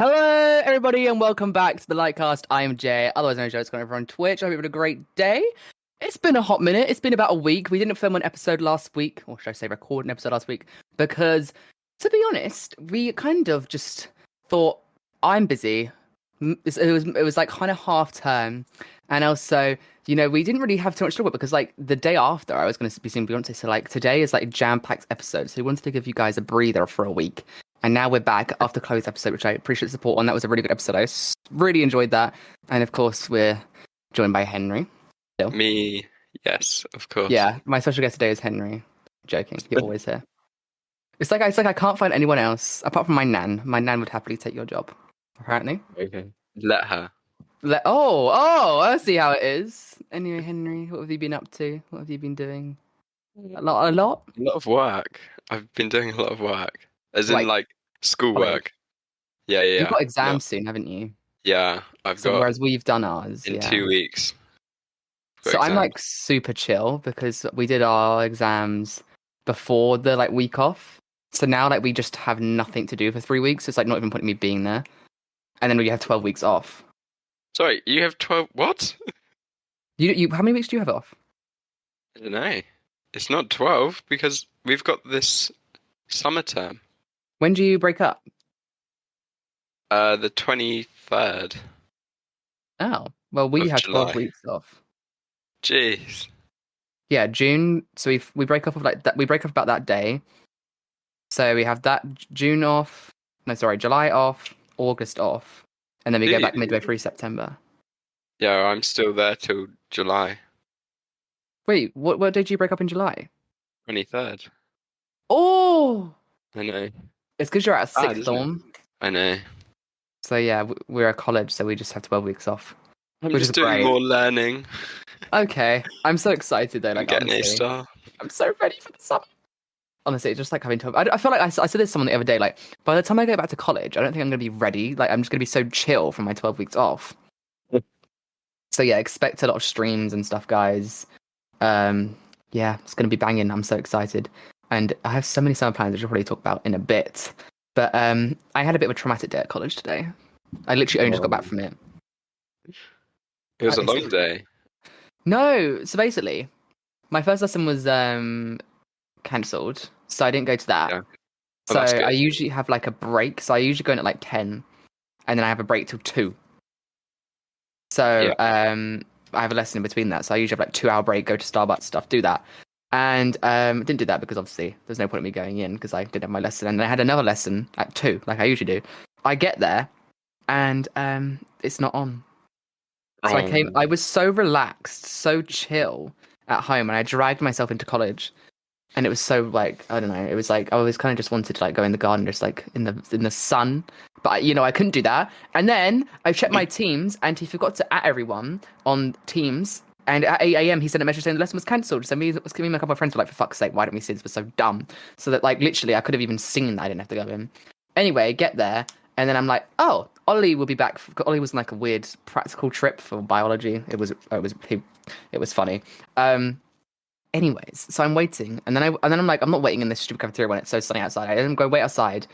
Hello, everybody, and welcome back to the Lite Cast. I am Jay, otherwise known as Joe. It's over on Twitch. I hope you're having a great day. It's been a hot minute. It's been about a week. We didn't film an episode last week, or should I say record an episode last week, because, to be honest, we kind of just thought, I'm busy. It was like kind of half term, and also, we didn't really have too much to talk about because like the day after I was going to be seeing Beyonce, so like today is like a jam-packed episode. So we wanted to give you guys a breather for a week. And now we're back after Chloe's episode, which I appreciate the support on. That was a really good episode. Really enjoyed that. And of course, we're joined by Henry. Still. Me, yes, of course. Yeah, my special guest today is Henry. Joking, you're always here. It's like I can't find anyone else apart from my nan. My nan would happily take your job, apparently. Okay. Let her. I see how it is. Anyway, Henry, what have you been up to? What have you been doing? A lot. A lot of work. I've been doing a lot of work. As in like schoolwork. Yeah. You've got exams soon, haven't you? Yeah, whereas we've done ours in 2 weeks. So I'm like super chill because we did our exams before the like week off. So now like we just have nothing to do for 3 weeks. So it's like not even putting me being there. And then we have 12 weeks off. Sorry, you have 12 what? You how many weeks do you have off? I don't know. It's not 12 because we've got this summer term. When do you break up? The 23rd. Oh, well, we have July. 12 weeks off. Jeez. Yeah, June. So we break off of like that. We break off about that day. So we have that June off. No, sorry, July off, August off, and then we go back midway through September. Yeah, I'm still there till July. Wait, what did you break up in July? 23rd. Oh, I know. It's because you're at a sixth form. I know. So yeah, we're at college, so we just have 12 weeks off. I'm just doing more learning. Okay, I'm so excited though. Like, getting a star. I'm so ready for the summer. Honestly, it's just like having to. I feel like I said this to someone the other day. Like, by the time I go back to college, I don't think I'm going to be ready. Like, I'm just going to be so chill from my 12 weeks off. So yeah, expect a lot of streams and stuff, guys. Yeah, it's going to be banging. I'm so excited, and I have so many summer plans, which I'll probably talk about in a bit. But I had a bit of a traumatic day at college today. I literally only just got back from it. It was a long day. No, so basically, my first lesson was cancelled, so I didn't go to that. Yeah. So I usually have like a break. So I usually go in at like 10, and then I have a break till 2. So I have a lesson in between that. So I usually have like 2-hour break, go to Starbucks, stuff, do that. And didn't do that because obviously there's no point in me going in because I didn't have my lesson. And I had another lesson at 2, like I usually do. I get there, and it's not on. So I was so relaxed, so chill at home, and I dragged myself into college. And it was so like, I don't know, it was like I always kind of just wanted to like go in the garden, just like in the sun. But I couldn't do that. And then I checked my Teams, and he forgot to add everyone on Teams. And at 8 a.m. he sent a message saying the lesson was cancelled. So me and a couple of friends were like, for fuck's sake, why don't we see this? We're so dumb. So that like literally I could have even seen that I didn't have to go in. Anyway, get there, and then I'm like, oh, Ollie will be back. Ollie was on like a weird practical trip for biology. It was funny. Anyways, so I'm waiting, and then I'm like, I'm not waiting in this stupid cafeteria when it's so sunny outside. I then go wait outside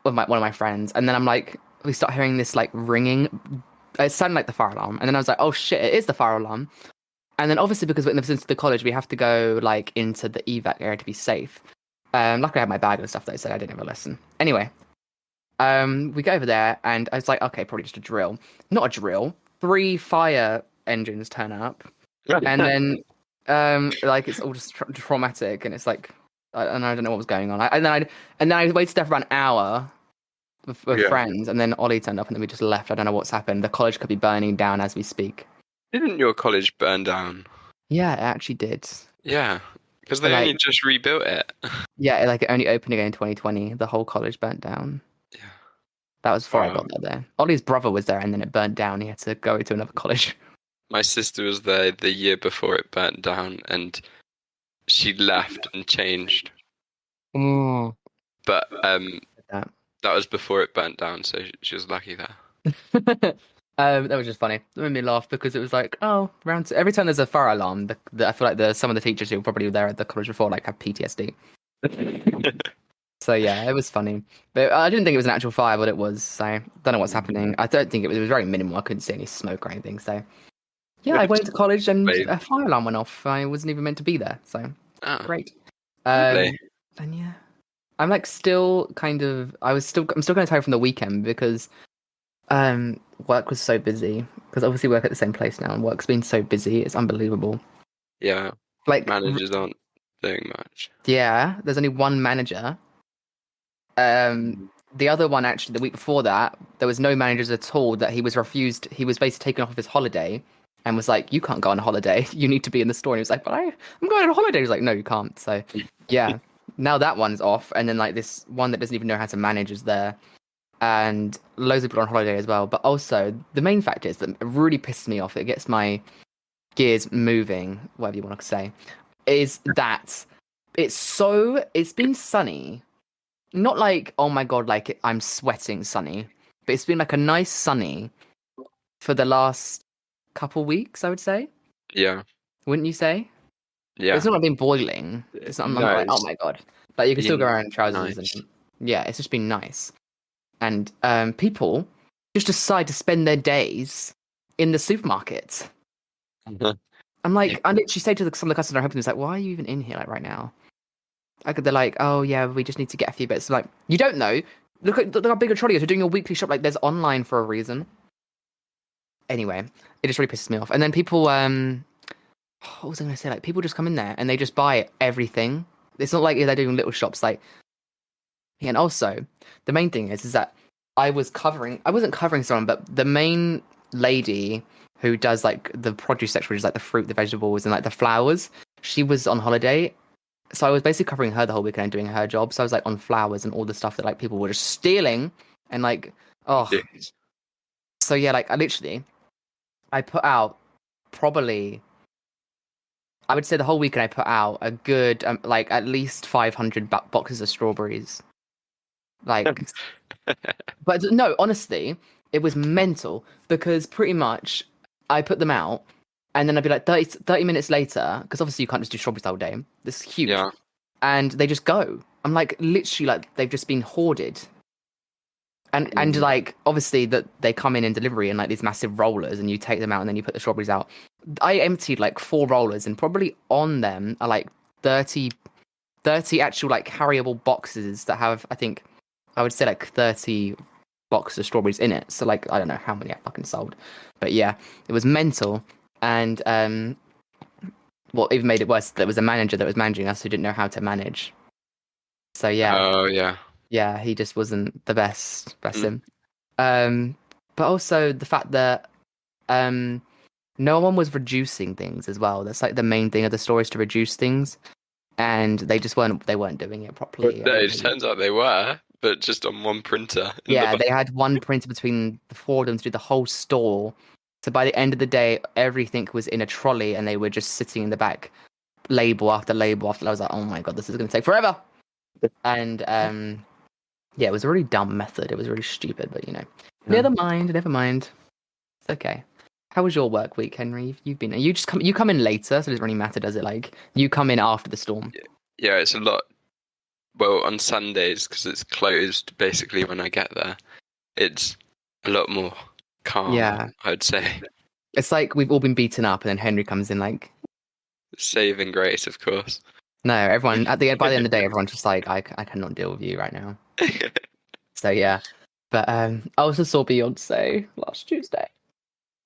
with one of my friends, and then I'm like, we start hearing this like ringing. It sounded like the fire alarm, and then I was like, oh shit, it is the fire alarm. And then obviously because we're in the vicinity of the college, we have to go like into the evac area to be safe. Luckily I had my bag and stuff though, so I didn't have a lesson. Anyway, we go over there, and I was like, okay, probably just a drill. Not a drill. 3 fire engines turn up, and then like it's all just traumatic, and it's like, and I don't know what was going on. And then I waited there for about an hour with friends, and then Ollie turned up, and then we just left. I don't know what's happened. The college could be burning down as we speak. Didn't your college burn down? Yeah, it actually did. Yeah, because they only just rebuilt it. Yeah, like it only opened again in 2020. The whole college burnt down. Yeah. That was before I got there. Ollie's brother was there, and then it burnt down. He had to go to another college. My sister was there the year before it burnt down, and she left and changed. Mm. But that was before it burnt down, so she was lucky there. That was just funny. It made me laugh because it was like, oh, every time there's a fire alarm, I feel like some of the teachers who were probably there at the college before like have PTSD. So yeah, it was funny. But I didn't think it was an actual fire, but it was. So don't know what's happening. I don't think it was. It was very minimal. I couldn't see any smoke or anything. So yeah, I went to college and Wait. a fire alarm went off. I wasn't even meant to be there. So Oh, great. lovely. And yeah, I'm like still kind of. I'm still kind of tired from the weekend because work was so busy. Because obviously we work at the same place now, and work's been so busy. It's unbelievable. Yeah, Like managers aren't doing much. yeah, there's only one manager. The other one actually, the week before that, there was no managers at all. That he was refused. He was basically taken off of his holiday, and was like, "You can't go on a holiday. You need to be in the store." And he was like, "But I'm going on a holiday." He was like, "No, you can't." So, yeah, now that one's off, and then like this one that doesn't even know how to manage is there, and loads of people on holiday as well. But also, the main fact is that it really pisses me off. It gets my gears moving, whatever you want to say, is that it's been sunny. Not like, oh my god, like I'm sweating sunny, but it's been like a nice sunny for the last couple weeks, I would say. Yeah, Wouldn't you say? yeah. It's not been boiling. It's not, I'm not No, like, oh it's my god. Like you can still go been around in trousers nice. and yeah, it's just been nice. And people just decide to spend their days in the supermarket. I'm Yeah. like, I literally say to some of the customers I'm helping, it's like, why are you even in here like right now? Like they're like, oh yeah, we just need to get a few bits. I'm like, you don't know. Look how big a trolley is. You're doing your weekly shop. Like there's online for a reason. Anyway, it just really pisses me off. And then people, what was I gonna say? Like people just come in there and they just buy everything. It's not like they're doing little shops. Like, and also the main thing is that I wasn't covering someone, but the main lady who does like the produce section, which is like the fruit, the vegetables, and like the flowers. She was on holiday, so I was basically covering her the whole weekend and doing her job. So I was like on flowers and all the stuff that like people were just stealing and like, oh, Yes. so yeah, like I put out probably, I would say the whole weekend I put out a good like at least 500 boxes of strawberries. Like, but no, honestly, it was mental because pretty much I put them out and then I'd be like 30 minutes later, because obviously you can't just do strawberries all day. This is huge. Yeah. And they just go. I'm like literally like they've just been hoarded. And like obviously that they come in delivery in like these massive rollers and you take them out and then you put the strawberries out. I emptied like 4 rollers and probably on them are like 30 actual like carryable boxes that have I would say like 30 boxes of strawberries in it. So like I don't know how many I fucking sold. But yeah, it was mental. And what even made it worse, there was a manager that was managing us who didn't know how to manage. So yeah. Oh yeah. Yeah, he just wasn't the best, bless Mm. him. But also the fact that no one was reducing things as well. That's like the main thing of the store is to reduce things, and they weren't doing it properly. But no, it turns out they were, but just on one printer. In Yeah, the they had one printer between the four of them to do the whole store. So by the end of the day, everything was in a trolley, and they were just sitting in the back, label after label after. I was like, oh my god, this is going to take forever. And yeah, it was a really dumb method. It was really stupid, but Yeah. never mind. It's okay. How was your work week, Henry? You've been you come in later, so it doesn't really matter, does it? Like you come in after the storm. Yeah, it's a lot. Well, on Sundays, because it's closed basically when I get there, it's a lot more calm, Yeah. I'd say. It's like we've all been beaten up, and then Henry comes in like, Saving grace, of course. no, everyone by the end of the day, everyone's just like, I cannot deal with you right now. So yeah, but I also saw Beyonce last Tuesday.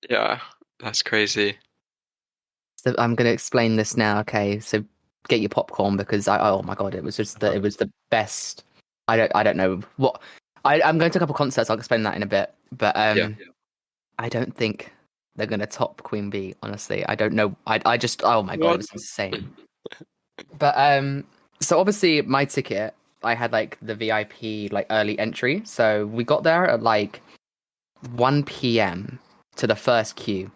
Yeah, that's crazy. So I'm gonna explain this now. Okay, so get your popcorn because oh my god, it was the best. I don't know what I'm going to a couple concerts. I'll explain that in a bit, but Yeah. I don't think they're gonna top Queen Bee. Honestly, I don't know. I just oh my god, it was insane. But so obviously my ticket, I had like the VIP like early entry, so we got there at like 1 p.m. to the first queue.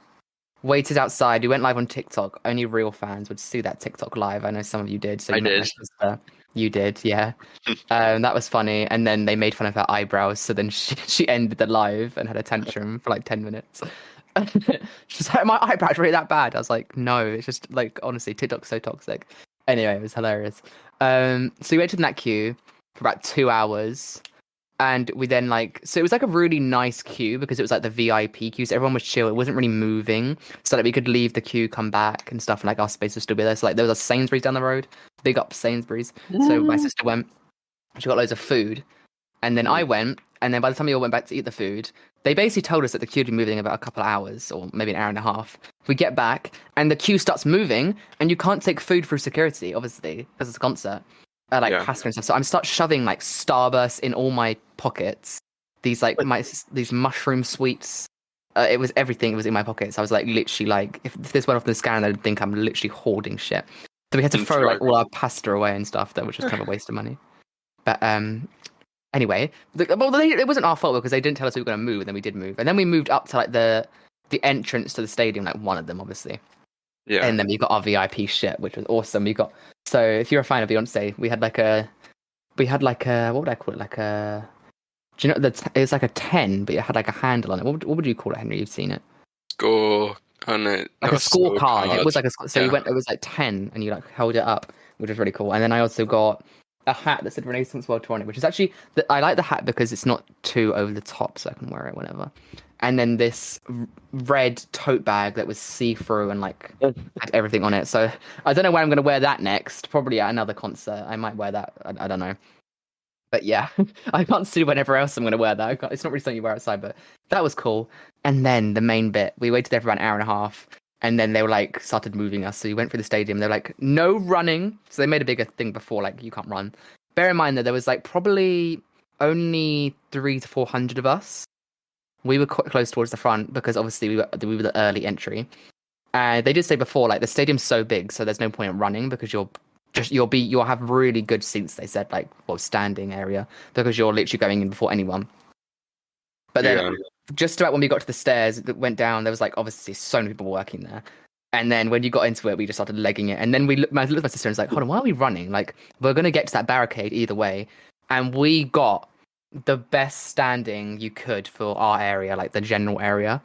Waited outside. We went live on TikTok. Only real fans would see that TikTok live. I know some of you did. So I did. You did, yeah. That was funny. And then they made fun of her eyebrows. So then she ended the live and had a tantrum for like 10 minutes. She's like, my eyebrows really that bad? I was like, no, it's just like honestly, TikTok's so toxic. Anyway, it was hilarious. So we waited in that queue. for about 2 hours. And we then so it was like a really nice queue because it was like the VIP queue, so everyone was chill. It wasn't really moving, so that we could leave the queue, come back and stuff, and like our space would still be there. So like there was a Sainsbury's down the road, big up Sainsbury's. So my sister went, she got loads of food, and then I went, and then by the time we all went back to eat the food, they basically told us that the queue would be moving in about a couple of hours or maybe an hour and a half. We get back, and the queue starts moving, and you can't take food through security, obviously, because it's a concert. Pasta and stuff. So I'm start shoving like Starburst in all my pockets. These these mushroom sweets. It was everything. It was in my pockets. I was like literally like, if this went off the scan, they'd think I'm literally hoarding shit. So we had to throw like all our pasta away and stuff, which was kind of a waste of money. But anyway, it wasn't our fault because they didn't tell us we were going to move, and then we did move, and then we moved up to like the entrance to the stadium, like one of them, obviously. Yeah. And then we got our VIP shit, which was awesome. So if you're a fan of Beyonce, we had like a what would I call it? Do you know it was like a 10, but it had like a handle on it. What would you call it, Henry? You've seen it. Score on it. Like a scorecard. It was like it was like 10, and you like held it up, which was really cool. And then I also got a hat that said Renaissance World Tour on it, which is actually I like the hat because it's not too over the top, so I can wear it whenever. And then this red tote bag that was see-through and like had everything on it. So I don't know when I'm going to wear that next. Probably at another concert. I might wear that. I don't know. But yeah, I can't see whenever else I'm going to wear that. It's not really something you wear outside, but that was cool. And then the main bit, we waited there for about an hour and a half. And then they were like, started moving us. So we went through the stadium. They're like, no running. So they made a bigger thing before, like, you can't run. Bear in mind that there was like probably only 300 to 400 of us. We were quite close towards the front because obviously we were the early entry. They did say before, like the stadium's so big, so there's no point in running because you'll have really good seats. They said standing area because you're literally going in before anyone. But then just about when we got to the stairs that went down, there was like obviously so many people working there. And then when you got into it, we just started legging it. And then I looked at my sister and was like, hold on, why are we running? Like we're gonna get to that barricade either way. And we got the best standing you could for our area, like the general area.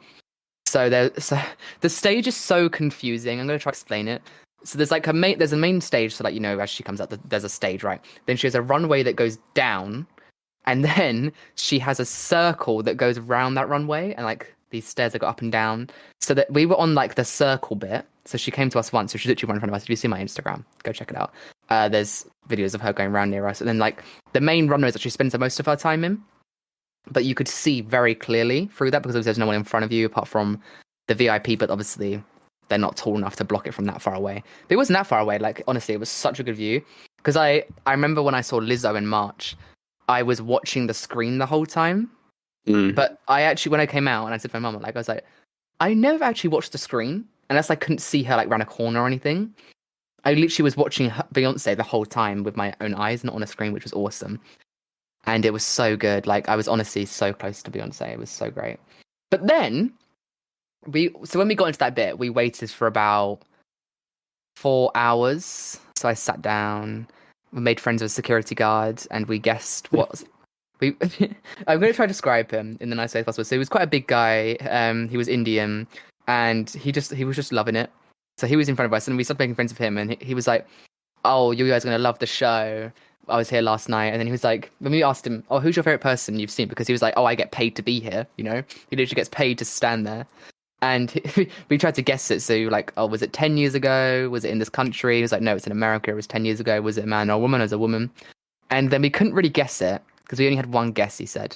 So the stage is so confusing. I'm going to try to explain it. So there's like there's a main stage. So like, as she comes up, there's a stage, right? Then she has a runway that goes down, and then she has a circle that goes around that runway, and like these stairs that go up and down. So that we were on like the circle bit. So she came to us once. So she's literally right in front of us. If you see my Instagram, go check it out. There's videos of her going around near us. And then like the main runway is that she spends most of her time in. But you could see very clearly through that because there's no one in front of you apart from the VIP. But obviously they're not tall enough to block it from that far away. But it wasn't that far away. Like honestly, it was such a good view. Because I remember when I saw Lizzo in March, I was watching the screen the whole time. But I actually, when I came out and I said to my mum, like I was like, I never actually watched the screen unless I couldn't see her like around a corner or anything. I literally was watching Beyonce the whole time with my own eyes, not on a screen, which was awesome. And it was so good. Like I was honestly so close to Beyonce. It was so great. But then when we got into that bit, we waited for about 4 hours. So I sat down, we made friends with security guards, and we guessed what I'm going to try to describe him in the nicest way possible. So he was quite a big guy. He was Indian, and he was just loving it. So he was in front of us, and we started making friends with him. And he was like, "Oh, you guys are going to love the show. I was here last night." And then he was like, when we asked him, "Oh, who's your favorite person you've seen?" Because he was like, "Oh, I get paid to be here." He literally gets paid to stand there. And we tried to guess it. So like, "Oh, was it 10 years ago? Was it in this country?" He was like, "No, it's in America. It was 10 years ago. Was it a man or a woman?" As a woman. And then we couldn't really guess it because we only had one guess, he said.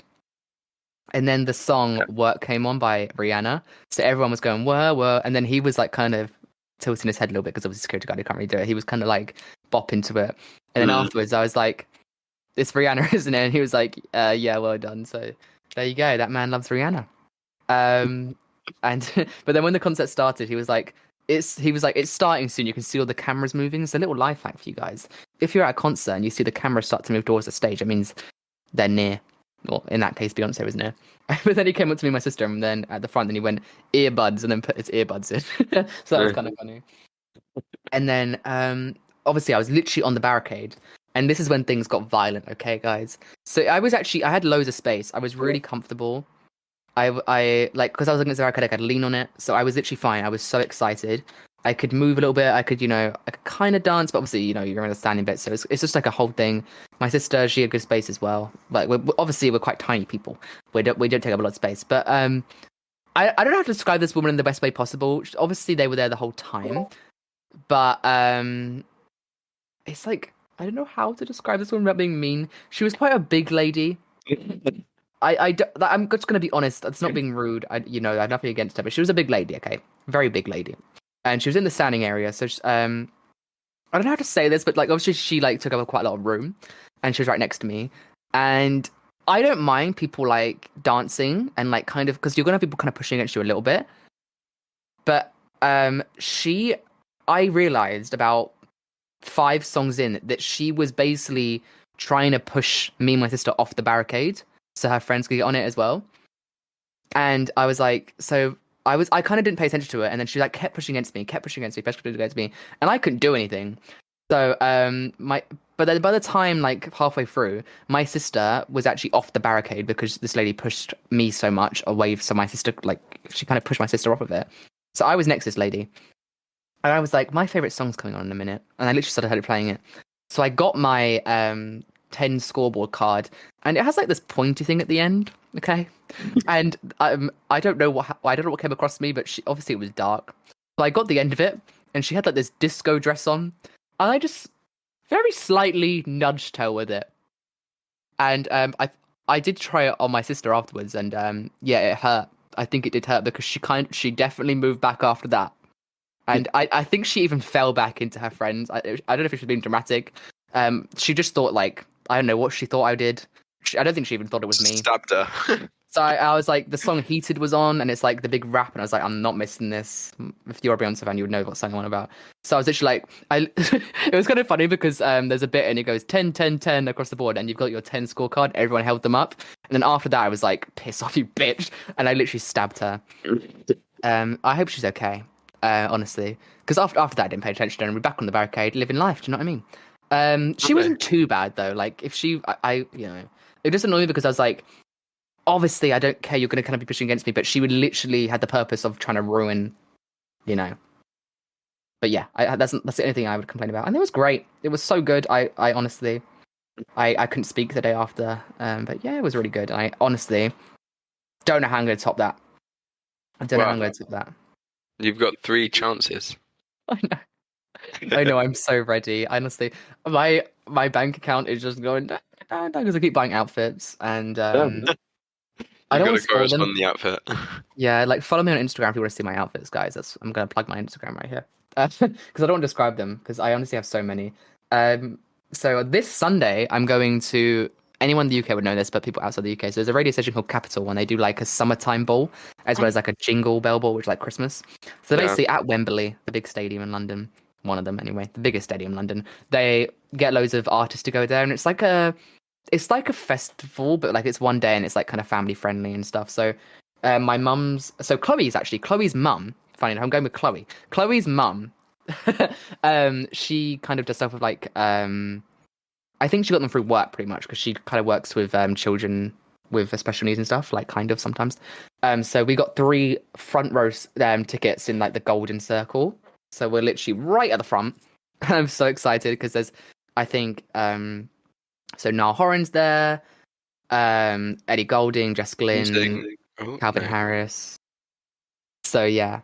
And then the song Work came on by Rihanna. So everyone was going, whoa. And then he was like kind of tilting his head a little bit because obviously security guard, he can't really do it. He was kind of like bopping to it. And then afterwards I was like, it's Rihanna, isn't it? And he was like, yeah, well done. So there you go. That man loves Rihanna. But then when the concert started, he was like, it's starting soon. You can see all the cameras moving. It's a little life hack for you guys. If you're at a concert and you see the cameras start to move towards the stage, it means they're near. Well, in that case, Beyonce was near. But then he came up to me and my sister, and then at the front, then he went, earbuds, and then put his earbuds in. So that was kind of funny. And then, obviously, I was literally on the barricade. And this is when things got violent, okay, guys? So I had loads of space. I was really comfortable. I because I was looking at the barricade, I could lean on it. So I was literally fine. I was so excited. I could move a little bit. I could, I could kind of dance, but obviously, you're in a standing bit, so it's just like a whole thing. My sister, she had good space as well. Like, we're quite tiny people. We don't take up a lot of space, but I don't know how to describe this woman in the best way possible. Obviously, they were there the whole time, but it's like I don't know how to describe this woman without being mean. She was quite a big lady. I'm just gonna be honest. It's not being rude. I have nothing against her, but she was a big lady. Okay, very big lady, and she was in the standing area. So I don't know how to say this, but like obviously she like took up quite a lot of room, and she was right next to me, and I don't mind people like dancing and like kind of because you're gonna have people kind of pushing against you a little bit, but I realized about 5 songs in that she was basically trying to push me and my sister off the barricade so her friends could get on it as well. And I was like, I kind of didn't pay attention to it, and then she like kept pushing against me, and I couldn't do anything. So but then by the time like halfway through, my sister was actually off the barricade because this lady pushed me so much away. So my sister she kind of pushed my sister off of it. So I was next to this lady, and I was like, my favorite song's coming on in a minute, and I literally started playing it. So I got my 10 scoreboard card, and it has like this pointy thing at the end. Okay, and I don't know what came across me, but obviously it was dark. So I got the end of it, and she had like this disco dress on, and I just very slightly nudged her with it, and I did try it on my sister afterwards, and yeah, it hurt. I think it did hurt because she definitely moved back after that. And I think she even fell back into her friends. I don't know if she was being dramatic. She just thought like I don't know what she thought I did. I don't think she even thought it was me. Stabbed her. So I was like, the song "Heated" was on, and it's like the big rap, and I was like, I'm not missing this. If you're a Beyonce fan, you would know what song I'm on about. So I was literally like, it was kind of funny because there's a bit and it goes 10, 10, 10 across the board, and you've got your 10 scorecard. Everyone held them up, and then after that, I was like, piss off, you bitch, and I literally stabbed her. I hope she's okay. Honestly, because after that, I didn't pay attention, and we're back on the barricade, living life. Do you know what I mean? She wasn't too bad though. Like if it just annoyed me because I was like, obviously, I don't care. You're going to kind of be pushing against me, but she would literally had the purpose of trying to ruin, But yeah, that's the only thing I would complain about, and it was great. It was so good. I honestly, I couldn't speak the day after, but yeah, it was really good. I honestly don't know how I'm going to top that. I don't know how I'm going to top that. You've got 3 chances. I know. I know. I'm so ready. Honestly, my bank account is just going down because I keep buying outfits, and I don't want to spoil them. On the outfit. Yeah, like follow me on Instagram if you want to see my outfits, guys. I'm gonna plug my Instagram right here because I don't want to describe them because I honestly have so many. So this Sunday I'm going to. Anyone in the UK would know this, but people outside the UK. So there's a radio station called Capital, and they do like a summertime ball, as well as like a jingle bell ball, which is like Christmas. So basically at Wembley, the big stadium in London, one of them anyway, the biggest stadium in London, they get loads of artists to go there, and it's like a festival, but like it's one day, and it's like kind of family friendly and stuff. So Chloe's mum, funny enough, I'm going with Chloe. Chloe's mum, she kind of does stuff with like I think she got them through work pretty much because she kind of works with children with special needs and stuff, like kind of sometimes. So we got 3 front row tickets in like the golden circle. So we're literally right at the front. I'm so excited because there's, I think, so Niall Horan's there, Eddie Goulding, Jessica Lynn, Calvin Harris. So yeah.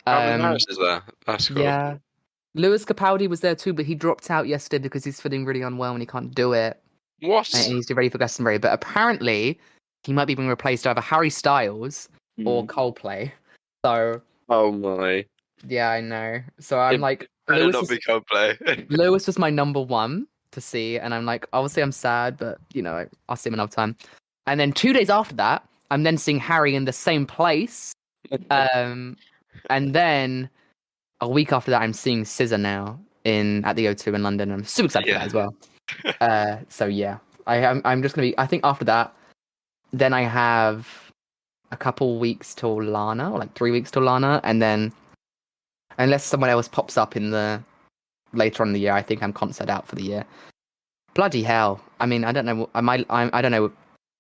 Calvin Harris is there. That's cool. Yeah. Lewis Capaldi was there too, but he dropped out yesterday because he's feeling really unwell and he can't do it. What? And he's ready for Glastonbury. But apparently, he might be being replaced either Harry Styles or Coldplay. So. Oh my. Yeah, I know. So I'm like. Better not be Coldplay. Lewis was my number 1 to see, and I'm like, obviously I'm sad, but I'll see him another time. And then 2 days after that, I'm then seeing Harry in the same place. And then. A week after that, I'm seeing SZA now at the O2 in London. I'm super excited for that as well. So yeah, I'm just gonna be. I think after that, then I have a couple weeks till Lana, or like 3 weeks till Lana, and then unless someone else pops up in the later on in the year, I think I'm concert out for the year. Bloody hell! I mean, I don't know. I don't know.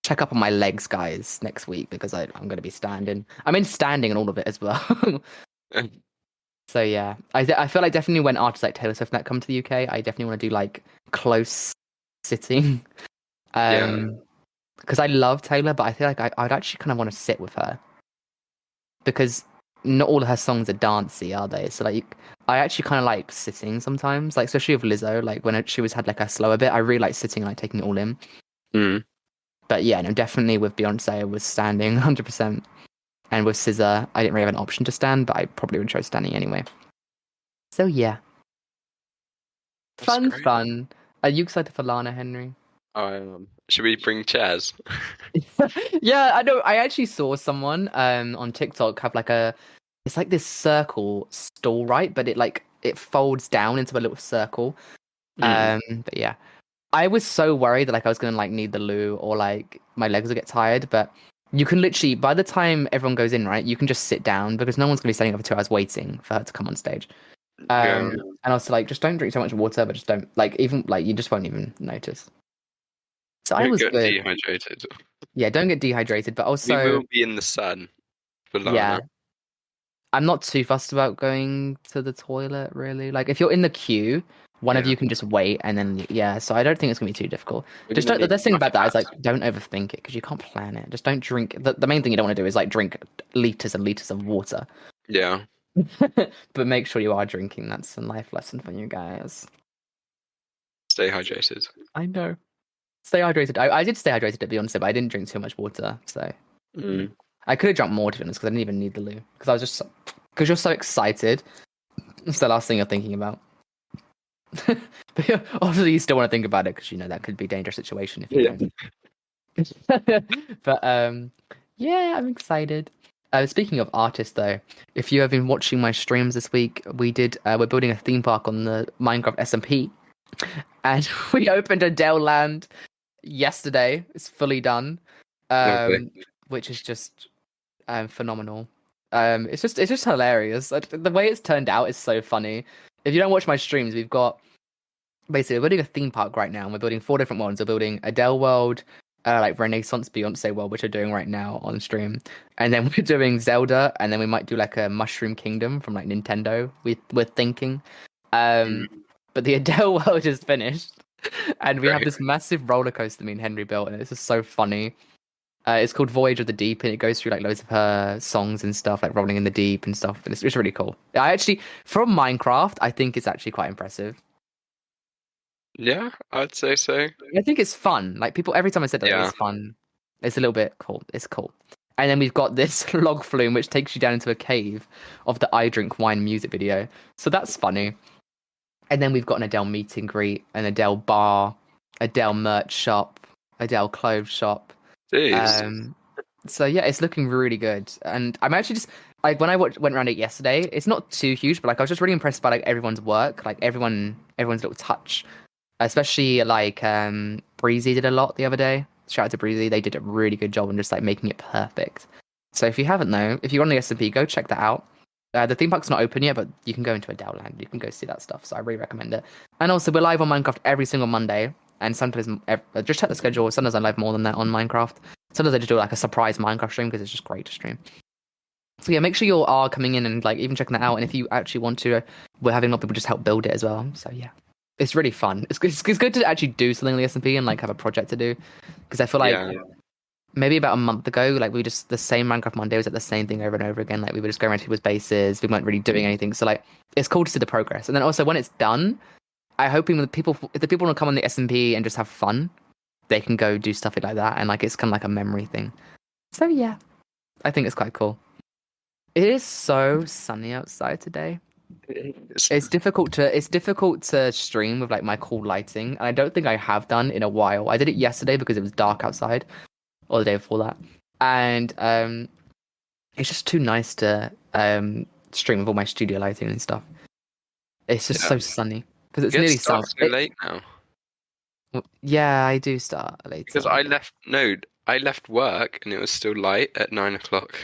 Check up on my legs, guys, next week because I'm going to be standing. I'm in standing and all of it as well. So yeah, I feel like definitely when artists like Taylor Swift that come to the UK, I definitely want to do like close sitting. Yeah. Because I love Taylor, but I feel like I'd actually kind of want to sit with her because not all of her songs are dancey, are they? So like, I actually kind of like sitting sometimes, like especially with Lizzo, like when she had like a slower bit, I really like sitting and like taking it all in. Mm. But yeah, no, definitely with Beyonce, I was standing 100%, and with SZA, I didn't really have an option to stand, but I probably would chose standing anyway. So yeah, That's fun, great. fun. Are you excited for Lana, Henry? Should we bring chairs? Yeah, I know. I actually saw someone on TikTok have like it's like this circle stool, right? But it folds down into a little circle. Mm. But yeah, I was so worried that like I was gonna like need the loo or like my legs would get tired. But you can literally by the time everyone goes in, right, you can just sit down because no one's gonna be standing over 2 hours waiting for her to come on stage. Yeah. And also like just don't drink so much water, but just don't like even like you just won't even notice. So I Don't was get good. dehydrated. Yeah, don't get dehydrated, but We also will be in the sun for yeah, Lana. I'm not too fussed about going to the toilet, really. Like, if you're in the queue, one of Yeah. you can just wait, and then yeah. So I don't think it's gonna be too difficult. We're Just gonna don't. The need best thing much about that is like, fast. don't overthink it because you can't plan it. Just don't drink. The main thing you don't want to do is like drink liters and liters of water. Yeah. But make sure you are drinking. That's a life lesson for you guys. Stay hydrated. I know. Stay hydrated. I did stay hydrated at Beyonce, but I didn't drink too much water. So Mm. I could have drunk more to be honest, because I didn't even need the loo. Because I was just because you're so excited. It's the last thing you're thinking about. But yeah, obviously, you still want to think about it because you know that could be a dangerous situation if you Yeah. don't. But yeah, I'm excited. Speaking of artists, though, if you have been watching my streams this week, we're building a theme park on the Minecraft SMP, and we opened Adele Land yesterday. It's fully done, Lovely. which is just phenomenal. It's just hilarious. The way it's turned out is so funny. If you don't watch my streams, we've got basically we're building a theme park right now, and we're building 4 different ones. We're building Adele World, like Renaissance Beyonce World, which we're doing right now on stream, and then we're doing Zelda, and then we might do like a Mushroom Kingdom from like Nintendo. We're thinking, Mm. but the Adele World is finished, and we have Great. this massive roller coaster me and Henry built, and it's just so funny. It's called Voyage of the Deep, and it goes through like loads of her songs and stuff, like Rolling in the Deep and stuff. And it's really cool. I actually, from Minecraft, I think it's actually quite impressive. Yeah, I'd say so. I think it's fun. Like people, every time I said that, Yeah. it's fun. It's a little bit cool. It's cool. And then we've got this log flume, which takes you down into a cave of the I Drink Wine music video. So that's funny. And then we've got an Adele meet and greet, an Adele bar, Adele merch shop, Adele clothes shop. Jeez. So yeah, it's looking really good. And I'm actually just like when I went around it yesterday, it's not too huge, but like I was just really impressed by like everyone's work, like everyone's little touch. Especially like Breezy did a lot the other day. Shout out to Breezy. They did a really good job on just like making it perfect. So if you haven't though, if you're on the SMP, go check that out. The theme park's not open yet, but you can go into Adele Land. You can go see that stuff. So I really recommend it. And also, we're live on Minecraft every single Monday. And sometimes, just check the schedule. Sometimes I'm live more than that on Minecraft. Sometimes I just do like a surprise Minecraft stream because it's just great to stream. So yeah, make sure you are coming in and like even checking that out. And if you actually want to, we're having a lot of people just help build it as well. So yeah, it's really fun. It's good to actually do something on the SMP and like have a project to do. Because I feel like Yeah. maybe about a month ago, like we just the same Minecraft Monday was like the same thing over and over again. Like we were just going around to people's bases. We weren't really doing anything. So like it's cool to see the progress. And then also when it's done, I hope if the people want to come on the SMP and just have fun, they can go do stuff like that. And like it's kind of like a memory thing. So yeah, I think it's quite cool. It is so sunny outside today. It's difficult to stream with like my cool lighting, and I don't think I have done in a while. I did it yesterday because it was dark outside, or the day before that, and it's just too nice to stream with all my studio lighting and stuff. It's just Yeah. so sunny because it's You nearly get start summer. so late now. Yeah, I do start later. Because I left work and it was still light at 9 o'clock.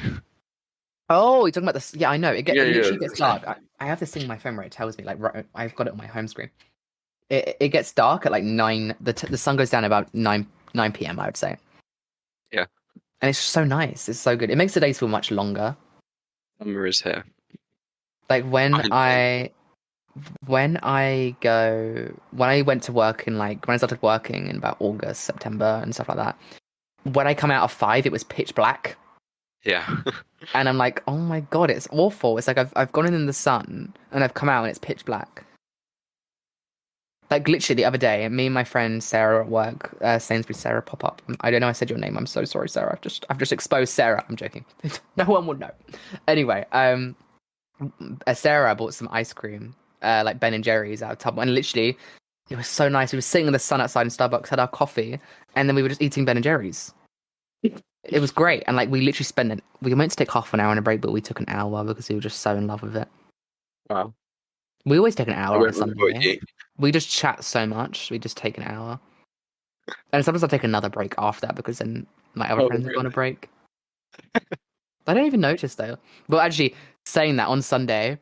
Oh, you're talking about this? Yeah, I know. It Yeah, literally yeah. gets dark. I have this thing on my phone where it tells me like right, I've got it on my home screen. It gets dark at like 9. The sun goes down about 9 p.m. I would say. Yeah. And it's so nice. It's so good. It makes the days feel much longer. Summer is here. Like I when I went to work in like when I started working in about August, September and stuff like that. When I come out of 5, it was pitch black. yeah. And I'm like, oh my God, it's awful. It's like I've gone in the sun and I've come out and it's pitch black. Like literally the other day, me and my friend Sarah at work, Sainsbury's Sarah pop up. I don't know I said your name. I'm so sorry, Sarah. I've just exposed Sarah. I'm joking. No one would know. Anyway, Sarah bought some ice cream, like Ben and Jerry's out of tub, and literally it was so nice. We were sitting in the sun outside in Starbucks, had our coffee, and then we were just eating Ben and Jerry's. It was great, and like we literally spent it. We were meant to take half an hour on a break, but we took an hour because we were just so in love with it. Wow. We always take an I hour on a won't report Sunday. you. We just chat so much. We just take an hour, and sometimes I take another break after that because then my other Oh, friends have gone really? a break. I don't even notice though. But actually, saying that on Sunday,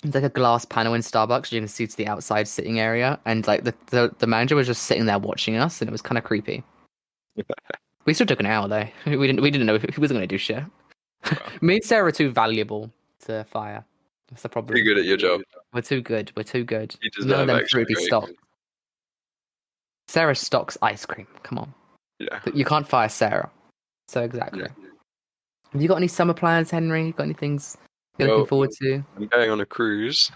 it's like a glass panel in Starbucks. You can see to the outside sitting area, and like the manager was just sitting there watching us, and it was kind of creepy. We still took an hour though. We didn't know he wasn't going to do shit. Me and Sarah are too valuable to fire. That's the problem. Pretty good at your job. We're too good. We're too good. You None of deserve them extra fruity break. stock. Sarah stocks ice cream. Come on, Yeah. but you can't fire Sarah. So exactly. Yeah. Have you got any summer plans, Henry? Got any things you're Well, looking forward to? I'm going on a cruise.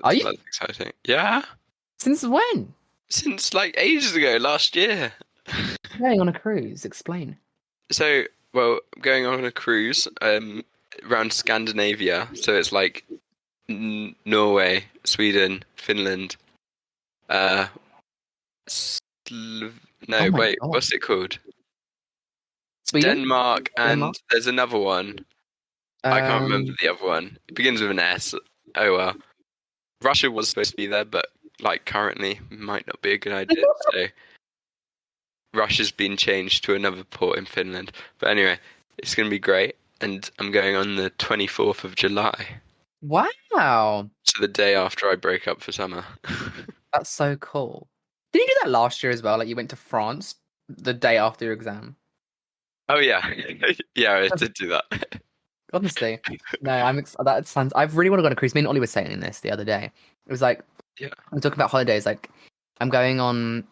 Are you? That's exciting. Yeah. Since when? Since like ages ago, last year. Going on a cruise. Explain. So, well, I'm going on a cruise around Scandinavia. So it's like Norway, Sweden, Finland. Uh, no, Oh my wait, God. what's it called? Sweden? Denmark, and Denmark? there's another one. I can't remember the other one. It begins with an S. Oh well. Russia was supposed to be there, but like currently might not be a good idea. So Russia's been changed to another port in Finland. But anyway, it's going to be great. And I'm going on the 24th of July. Wow. So the day after I break up for summer. That's so cool. Did you do that last year as well? Like you went to France the day after your exam? Oh yeah. Yeah, I did do that. Honestly, no, that sounds. I really want to go on a cruise. Me and Ollie were saying this the other day. It was like, Yeah. I'm talking about holidays. Like, I'm going on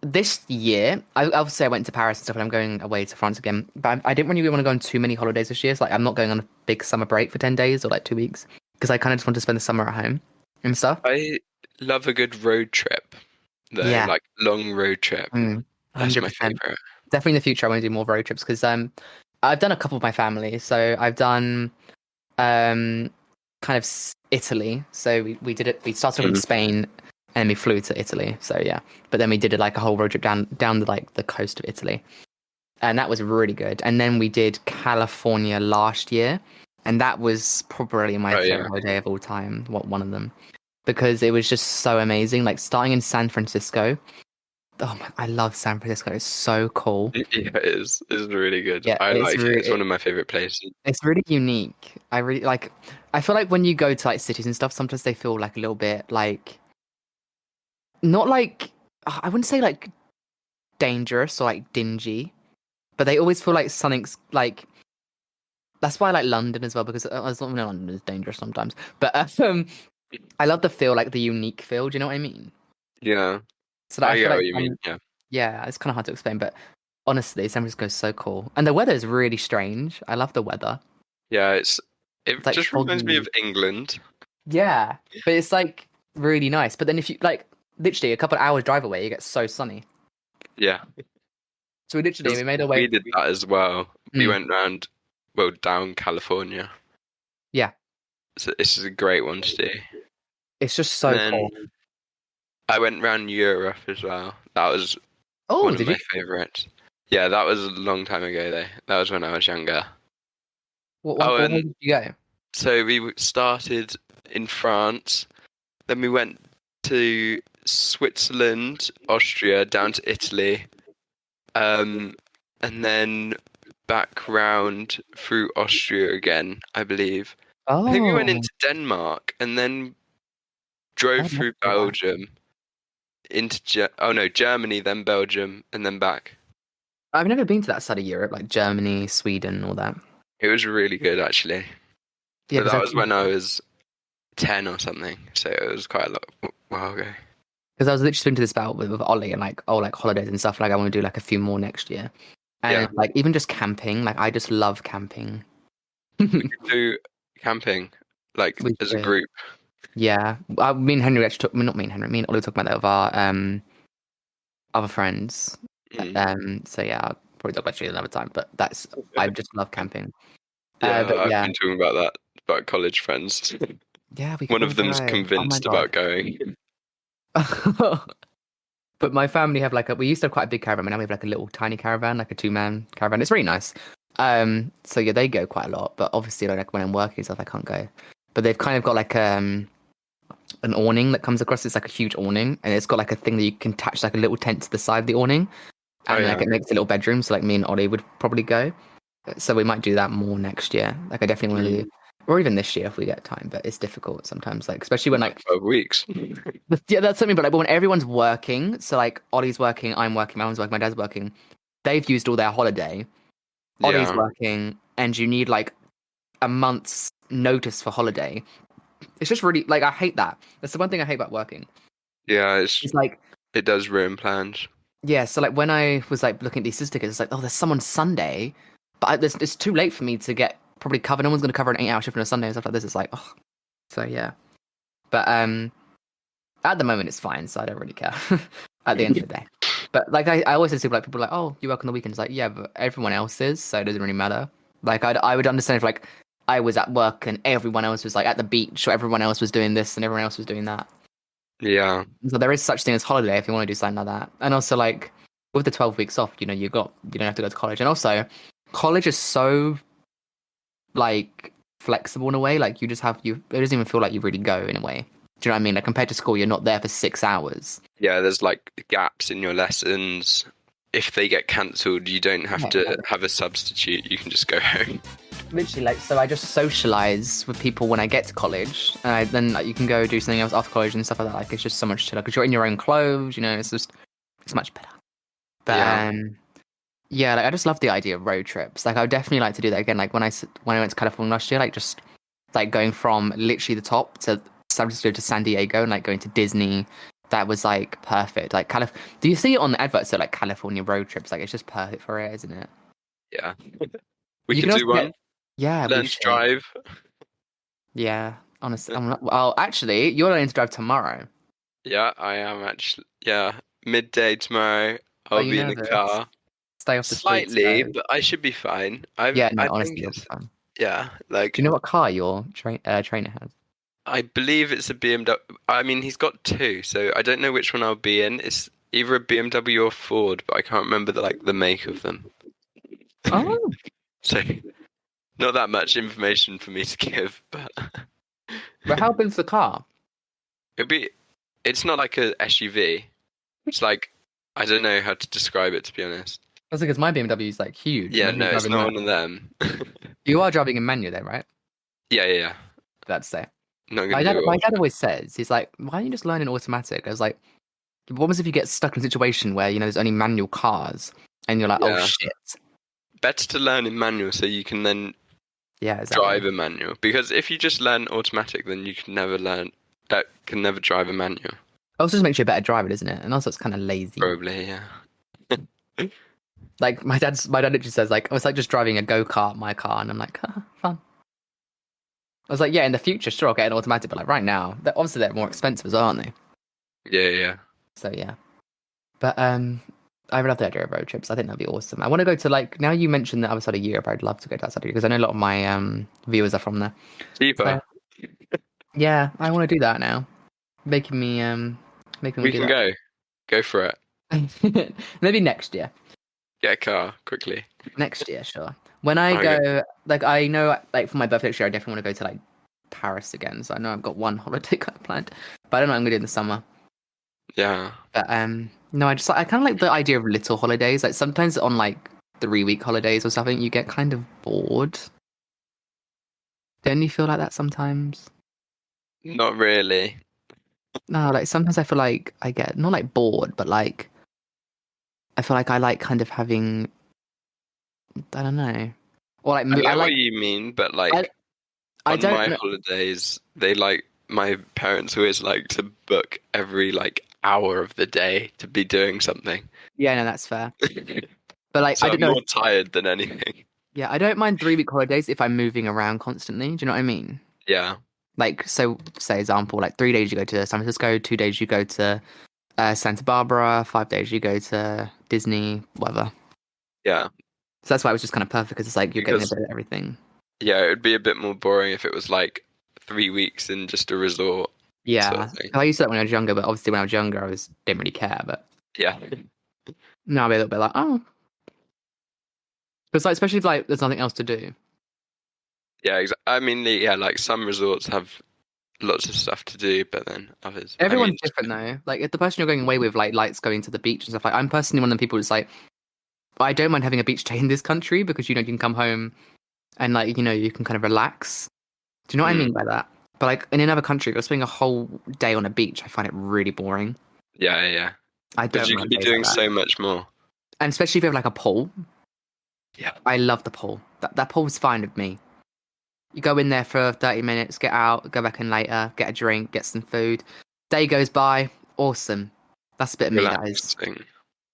this year. I'll say I went to Paris and stuff, and I'm going away to France again. But I didn't really want to go on too many holidays this year. So like, I'm not going on a big summer break for 10 days or like 2 weeks because I kind of just want to spend the summer at home and stuff. I love a good road trip. Though, Yeah. like long road trip. That's my 100%. favorite. Definitely in the future, I want to do more road trips because I've done a couple of my family. So I've done kind of Italy. So we did it. We started from Spain and we flew to Italy. So yeah, but then we did it like a whole road trip down the like the coast of Italy, and that was really good. And then we did California last year, and that was probably my favorite holiday of all time. One of them, because it was just so amazing. Like starting in San Francisco. Oh my, I love San Francisco. It's so cool. Yeah, it is. It's really good. Yeah, I like really, it. It's one of my favorite places. It's really unique. I really like. I feel like when you go to like cities and stuff, sometimes they feel like a little bit like, not like I wouldn't say like dangerous or like dingy, but they always feel like something's like. That's why I like London as well because as long as London is dangerous sometimes, but I love the feel like the unique feel. Do you know what I mean? Yeah. So that I I get feel what like you mean. Yeah. yeah, it's kind of hard to explain, but honestly, San Francisco is so cool, and the weather is really strange. I love the weather. Yeah, it It's like just reminds me of foggy. England. Yeah, but it's like really nice. But then if you like literally a couple of hours drive away, you get so sunny. Yeah. So we made our way. We did that as well. We Mm. went round, down California. Yeah, So this is a great one to do. it's just so And then cool. I went round Europe as well. That was Oh, one of did my you? favorites. Yeah, that was a long time ago though. That was when I was younger. What way did you go? So we started in France, then we went to Switzerland, Austria, down to Italy, and then back round through Austria again, I believe. Oh, I think we went into Denmark and then drove I'd through love to go back. Belgium into Germany, then Belgium, and then back. I've never been to that side of Europe, like Germany, Sweden, all that. It was really good actually. Yeah, But because that was when I was 10 or something, so it was quite a while ago. Because I was literally speaking to this about with Ollie and like, oh, like holidays and stuff. Like, I want to do like a few more next year. And Yeah. like, even just camping, like, I just love camping. We could do camping, like, We as a should. group. Yeah. Me and Henry actually talked, not me and Henry, me and Ollie talked about that with our other friends. Mm. So yeah, I'll probably talk about it another time. But I just love camping. Yeah, But I've yeah, been talking about that, about college friends. yeah, we could One all of them's go. Oh my convinced god. about going. But my family have like we used to have quite a big caravan, but now we have like a little tiny caravan, like a 2-man caravan. It's really nice. So yeah, they go quite a lot, but obviously like when I'm working and stuff, I can't go. But they've kind of got like an awning that comes across. It's like a huge awning, and it's got like a thing that you can attach like a little tent to the side of the awning, Oh, and like yeah. it makes a little bedroom. So like me and Ollie would probably go. So we might do that more next year. Like I definitely want to do, or even this year if we get time. But it's difficult sometimes, like especially when like 12 weeks. yeah, that's something. But like when everyone's working, so like Ollie's working, I'm working, my mum's working, my dad's working. They've used all their holiday. Ollie's Yeah. working, and you need like a month's notice for holiday. It's just really like I hate that. That's the one thing I hate about working. Yeah, It's like it does ruin plans. yeah. So like when I was like looking at these statistics, it's like oh, there's someone Sunday, but it's too late for me to get probably covered. No one's going to cover an 8-hour shift on a Sunday and stuff like this. It's like oh, so yeah. But at the moment it's fine, so I don't really care. At the end of the day. But like I always say to people like, oh, you work on the weekends. Like, yeah, but everyone else is, so it doesn't really matter. Like I would understand if like I was at work and everyone else was like at the beach or everyone else was doing this and everyone else was doing that. Yeah. So there is such thing as holiday if you want to do something like that. And also like with the 12 weeks off, you don't have to go to college. And also college is so like flexible in a way. Like it doesn't even feel like you really go in a way. Do you know what I mean? Like compared to school, you're not there for 6 hours. Yeah, there's like gaps in your lessons. If they get cancelled, you don't have to have a substitute. You can just go home. Literally, like, so I just socialize with people when I get to college, and then like you can go do something else after college and stuff like that. Like, it's just so much chiller because you're in your own clothes. It's much better. But yeah, like I just love the idea of road trips. Like, I would definitely like to do that again. Like when I went to California last year, like just like going from literally the top to San Francisco to San Diego and like going to Disney. That was like perfect. Like do you see it on the adverts? So like California road trips, like it's just perfect for it, isn't it? Yeah. We You could can do also one. yeah, Learn to drive. Yeah, honestly, I'm not. Well, actually, you're learning to drive tomorrow. Yeah, I am actually. Yeah, midday tomorrow. Are I'll you be in the nervous? car. Stay off the streets, Slightly, though. but I should be fine. Yeah, no, I honestly, think you'll be it's fine. yeah. Do Like you know what car your trainer has? I believe it's a BMW. I mean, he's got two, so I don't know which one I'll be in. It's either a BMW or Ford, but I can't remember the make of them. Oh, So not that much information for me to give, but but how big's the car? it's not like a SUV. It's like I don't know how to describe it, to be honest. That's because my BMW is like huge. Yeah, Imagine no, you it's driving not that. one of them. You are driving in manual, then, right? Yeah. That's it. Not gonna do it. My dad always says he's like, why don't you just learn in automatic? I was like, what was if you get stuck in a situation where there's only manual cars and you're like, oh Yeah. shit. Better to learn in manual so you can then Exactly. drive a manual. Because if you just learn automatic, then you can never drive a manual. Also, just makes you a better driver, doesn't it? And also, it's kind of lazy. Probably, yeah. Like my dad literally says like it's like just driving a go-kart, my car, and I'm like, fun. I was like, yeah, in the future, sure, I'll get an automatic, but like right now, they're more expensive as well, aren't they? Yeah. So yeah, but I would love the idea of road trips. I think that'd be awesome. I want to go to like now you mentioned the other side of Europe. I'd love to go to that side of Europe because I know a lot of my viewers are from there. Cheaper. So, yeah, I want to do that now. Making me We can go. Go for it. Maybe next year. Get a car quickly. Next year, sure. When I go, like I know, like for my birthday next year, I definitely want to go to like Paris again. So I know I've got one holiday kind of planned, but I don't know what I'm gonna do in the summer. Yeah. But no, I kind of like the idea of little holidays. Like sometimes on like 3-week holidays or something, you get kind of bored. Don't you feel like that sometimes? Not really. No, like sometimes I feel like I get not like bored, but like I feel like I like kind of having, I don't know, or like I get I like what you mean, but like I On don't my know. holidays, my parents always like to book every like hour of the day to be doing something. Yeah, no, that's fair. But like, So I don't I'm know. more tired than anything. Yeah, I don't mind 3 week holidays if I'm moving around constantly. Do you know what I mean? Yeah, Like, so say example, like 3 days you go to San Francisco, 2 days you go to Santa Barbara, 5 days you go to Disney, whatever. yeah. So that's why it was just kind of perfect because it's like you're getting a Because bit of everything. yeah, it would be a bit more boring if it was like 3 weeks in just a resort sort Yeah, of thing. I used to that when I was younger, but obviously when I was younger, didn't really care. But Yeah, now I'll be a little bit like, oh, because like especially if like there's nothing else to do. yeah. I mean, yeah, like some resorts have lots of stuff to do, but then others. I mean, Everyone's different though. Like if the person you're going away with like likes going to the beach and stuff, like I'm personally one of the people who's like, I don't mind having a beach day in this country because you can come home and like you can kind of relax. Do you know what I mean by that? But like in another country, if you're spending a whole day on a beach, I find it really boring. yeah, yeah. I Because don't you could mind be days like doing that. so much more. And especially if you have like a pool. Yeah. I love the pool. That pool's fine with me. You go in there for 30 minutes, get out, go back in later, get a drink, get some food. Day goes by, awesome. That's a bit of me, that is. Relaxing.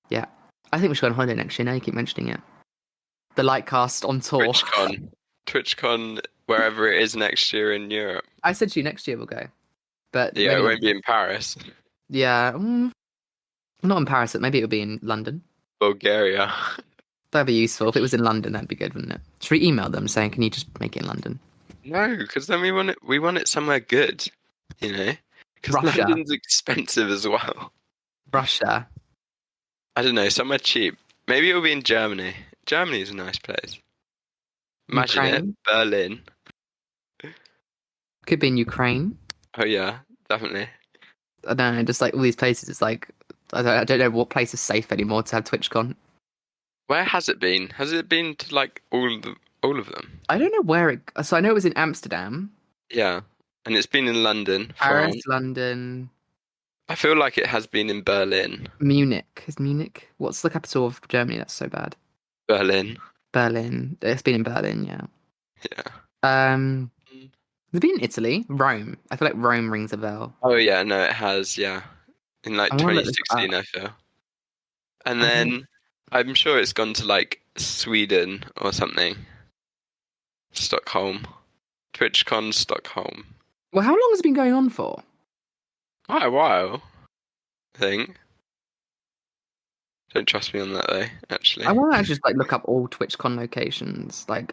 Yeah. I think we should go on holiday next year now you keep mentioning it. The Lite Cast on tour. TwitchCon, wherever it is next year in Europe. I said to you next year we'll go. But Yeah, maybe it not. won't be in Paris. Yeah, not in Paris, but maybe it'll be in London. Bulgaria. That'd be useful. If it was in London, that'd be good, wouldn't it? Should we email them saying, can you just make it in London? No, because then we want it somewhere good, you know? Because Russia. London's expensive as well. Russia. I don't know, somewhere cheap. Maybe it'll be in Germany. Germany's a nice place. Imagine it, Ukraine. Berlin. Could be in Ukraine. Oh yeah, definitely. I don't know, just like all these places, it's like, I don't know what place is safe anymore to have TwitchCon. Where has it been? Has it been to like all of them? I don't know where it, so I know it was in Amsterdam, Yeah, and it's been in London, Paris, France. London, I feel like it has been in Berlin. Munich. Is Munich? What's the capital of Germany? That's so bad. Berlin. Berlin. It's been in Berlin, yeah. Yeah. It's been in Italy, Rome. I feel like Rome rings a bell. Oh yeah, no, it has. Yeah, in like I want to look this 2016, up. I feel. And I think. then I'm sure it's gone to like Sweden or something. Stockholm. TwitchCon Stockholm. Well, how long has it been going on for? Quite a while, I think. Don't trust me on that though, actually. I want to actually just like look up all TwitchCon locations. Like,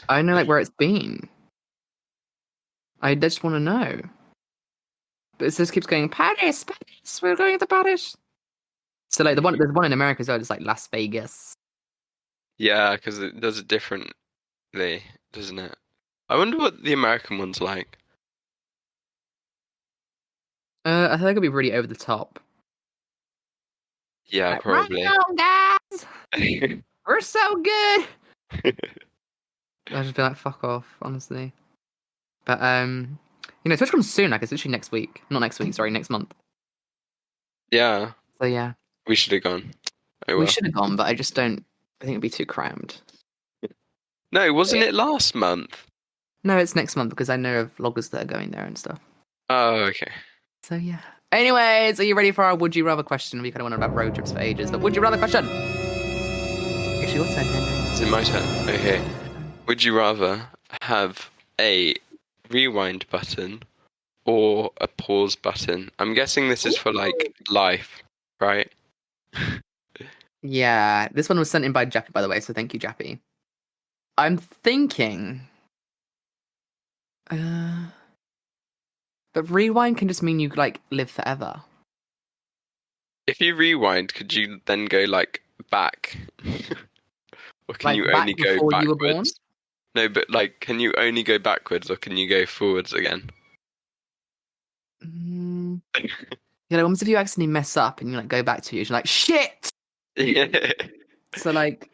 I know like where it's been. I just want to know. But it just keeps going Paris, Paris. We're going to Paris. So like there's one in America as well. It's like Las Vegas. Yeah, because it does it differently, doesn't it? I wonder what the American one's like. I think it'll be really over the top. Yeah, Like, probably. right on, guys. We're so good. I'll just be like, fuck off, honestly. But TwitchCon's soon. Like it's literally next week. Not next week. Sorry, next month. Yeah, So yeah, we should have gone. Oh we well. should have gone, but I just don't. I think it'd be too crammed. No, wasn't it last month? No, it's next month because I know of vloggers that are going there and stuff. Oh, okay. So yeah. Anyways, are you ready for our would you rather question? We kind of wanted about road trips for ages, but would you rather question? It's your turn, Henry. Is it my turn? Okay. Would you rather have a rewind button or a pause button? I'm guessing this is for like life, right? Yeah, this one was sent in by Jappy, by the way, so thank you, Jappy. I'm thinking. But rewind can just mean you like live forever. If you rewind, could you then go like back? Or can Like, you back only go before backwards? you were born? No, but like, can you only go backwards or can you go forwards again? Yeah, like, what if you accidentally mess up and you like go back to you? You're like, shit. Yeah. So like,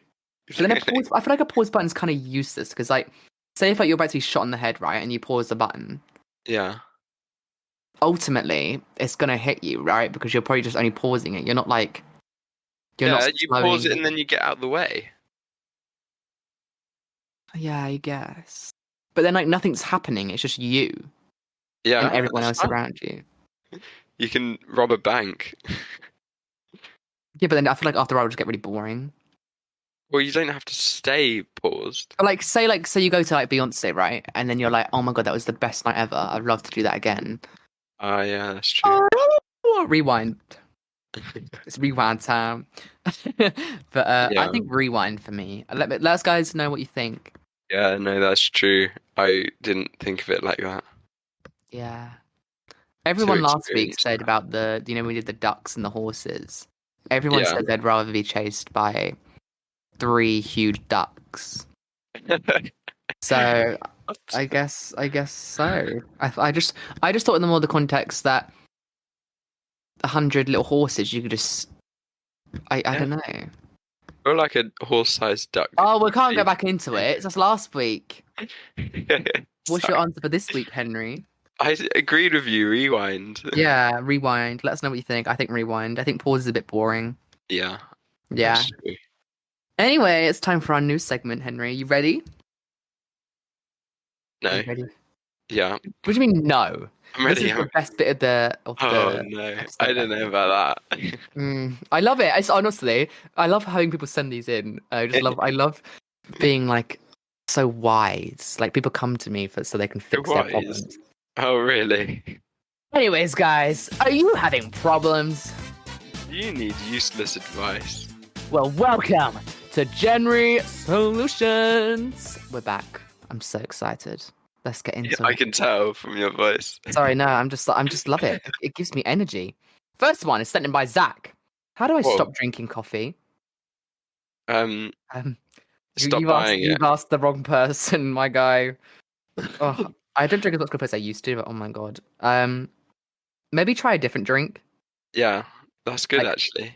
but then I feel like a pause button is kind of useless because like, say if like you're about to be shot in the head, right, and you pause the button. Yeah. Ultimately, it's gonna hit you, right? Because you're probably just only pausing it. You're not like, you're not You slowing. pause it and then you get out of the way. Yeah, I guess. but then like nothing's happening. It's just you Yeah, and everyone that's else fine. around you. You can rob a bank. Yeah, but then I feel like after a while, it'll just get really boring. Well, you don't have to stay paused. But say you go to like Beyonce, right? And then you're like, oh my god, that was the best night ever. I'd love to do that again. Oh, yeah, that's true. Rewind. It's rewind time. But I Yeah. think rewind for me. Let us guys know what you think. Yeah, no, that's true. I didn't think of it like that. Yeah. To Everyone last week experience said that. about we did the ducks and the horses. Everyone Yeah. said they'd rather be chased by 3 huge ducks. So I guess so. I just thought in the more the context that 100 little horses you could just I Yeah. don't know. Or like a horse-sized duck. Oh, we can't go back into it. It's just last week. What's your Sorry. answer for this week, Henry? I agreed with you. Rewind. Yeah, rewind. Let us know what you think. I think rewind. I think pause is a bit boring. Yeah. Yeah. That's true. Anyway, it's time for our news segment, Henry. You ready? No. You ready? Yeah. What do you mean no? I'm This ready. is the best bit of the Oh no. episode, I don't know about that. I love it. It's honestly, I love having people send these in. I love being like so wise. Like people come to me so they can fix their Wise. problems. Oh really? Anyways, guys, are you having problems? You need useless advice. Well, welcome to January Solutions. We're back. I'm so excited. Let's get into I it. can tell from your voice. Sorry, no, I'm just love it. It gives me energy. First one is sent in by Zach. How do I Whoa. stop drinking coffee? Stop buying it. You've asked the wrong person, my guy. Oh, I don't drink as much coffee as I used to, but oh my god. Maybe try a different drink. Yeah, that's good Like- actually.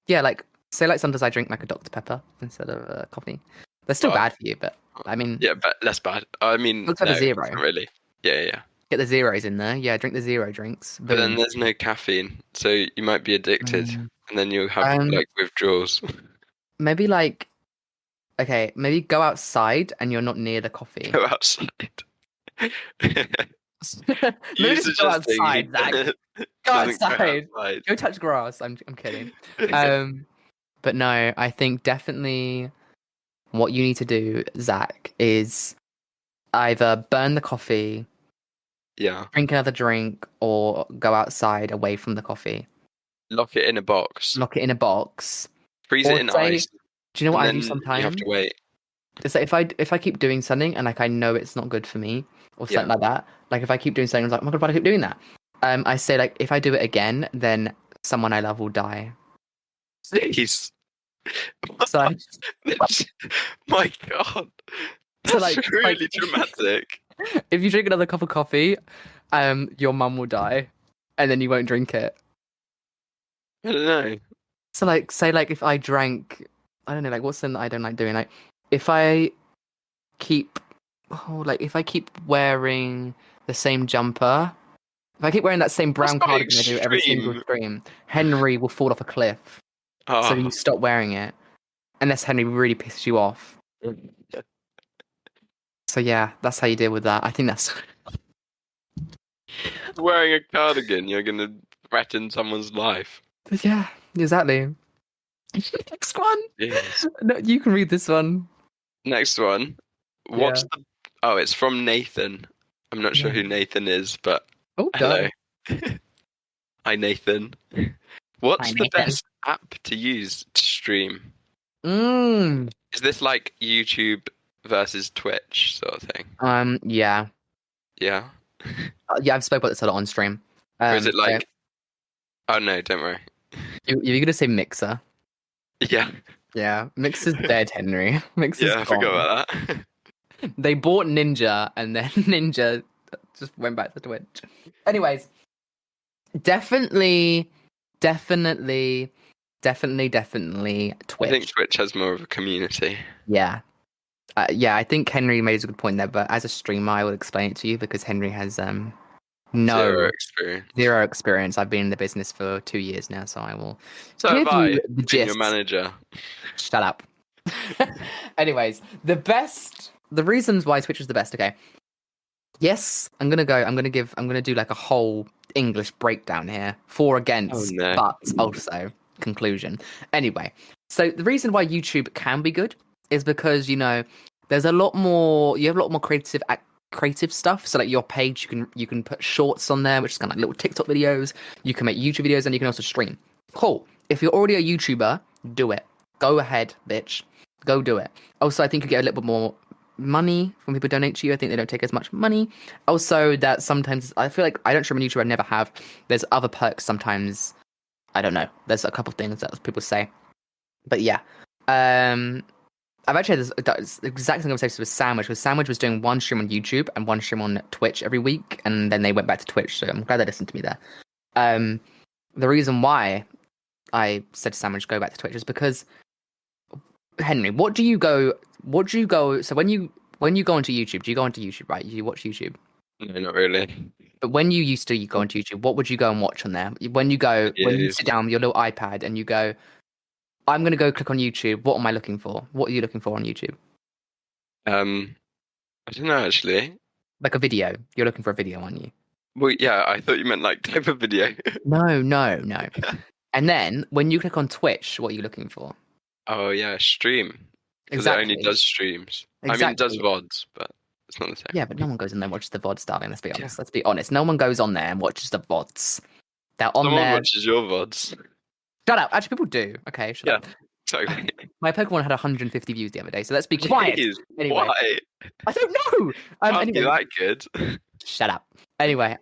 Yeah, like say like sometimes I drink like a Dr Pepper instead of coffee. They're still Well, bad for you, but I mean, Yeah, but less bad. I mean, Looks like a no, zero. not really. Yeah. get the zeros in there. Yeah, drink the zero drinks. But then Boom. there's no caffeine, so you might be addicted, and then you'll have like withdrawals. Maybe like, okay, maybe go outside and you're not near the coffee. Go outside. Maybe You just go suggesting outside, Zach. Go doesn't outside. outside. Go touch grass. I'm kidding. But no, I think definitely what you need to do, Zach, is either burn the coffee, Yeah, drink another drink, or go outside away from the coffee. lock it in a box. Lock it in a box. Freeze Or it in say- ice. Do you know what I and do then sometimes? You have to wait. It's like if I keep doing something and like I know it's not good for me or something Yeah. like that. Like if I keep doing something, I'm like, oh my god, why do I keep doing that? I say like if I do it again, then someone I love will die. Please. So I, My God, that's So, like, really dramatic. if you drink another cup of coffee, your mum will die, and then you won't drink it. I don't know. So like say like if I drank, I don't know, like what's something that I don't like doing? Like if I keep wearing the same jumper, if I keep wearing that same brown quite cardigan I do every single extreme. stream, Henry will fall off a cliff. Oh. So you stop wearing it, unless Henry really pisses you off. So yeah, that's how you deal with that. I think that's Wearing a cardigan, you're gonna threaten someone's life. yeah, exactly. Next one. Yes. No, you can read this one. Next one. What's the? Oh, it's from Nathan. I'm not sure who Nathan is, but Oh, hello. done. Hi, Nathan. What's Hi, the Nathan. best app to use to stream? Mm. Is this like YouTube versus Twitch sort of thing? Yeah. Yeah. Yeah, I've spoke about this a lot on stream. Or is it like? Oh no, don't worry. You're gonna say Mixer? Yeah. Yeah, Mixer's dead, Henry. Mixer's Yeah, I gone. forgot about that. They bought Ninja, and then Ninja just went back to Twitch. Anyways, definitely Twitch. I think Twitch has more of a community. Yeah. I think Henry made a good point there, but as a streamer, I will explain it to you because Henry has Zero experience. zero experience. I've been in the business for 2 years now, so I will So give have I, you the being gist. your manager. Shut up. Anyways, the best the reasons why Twitch is the best. Okay. Yes, I'm gonna do like a whole English breakdown here, for against, no. but also conclusion. Anyway, so the reason why YouTube can be good is because there's a lot more. You have a lot more creative stuff. So like your page, you can put shorts on there, which is kind of like little TikTok videos. You can make YouTube videos, and you can also stream. Cool. If you're already a YouTuber, do it. Go ahead, bitch. Go do it. Also, I think you get a little bit more money when people donate to you. I think they don't take as much money. Also, that sometimes I feel like I don't stream on YouTube. I never have. There's other perks sometimes. I don't know. There's a couple things that people say, but yeah. I've actually had this exact same conversation with Sandwich. Because Sandwich was doing one stream on YouTube and one stream on Twitch every week, and then they went back to Twitch. So I'm glad they listened to me there. The reason why I said to Sandwich go back to Twitch is because Henry, what do you go? So when you go onto YouTube, do you go onto YouTube, right? You watch YouTube. No, not really. But when you used to go onto YouTube, what would you go and watch on there? When you sit down with your little iPad and you go, I'm going to go click on YouTube. What am I looking for? What are you looking for on YouTube? I don't know actually. Like a video. You're looking for a video, aren't you? Well, yeah, I thought you meant like type of video. No. And then when you click on Twitch, what are you looking for? Oh yeah, stream. Because Exactly. it only does streams. Exactly. I mean, it does VODs, but it's not the same. Yeah, but no one goes in there and watches the VODs, darling. Let's be honest. Let's be honest. No one goes on there and watches the VODs. They're on Someone there. watches your VODs. Shut up. Actually, people do. Okay, shut up. Exactly. My Pokemon had 150 views the other day, so let's be quiet. Jeez, Anyway, why? I don't know. Can't be that good. Shut up. Anyway,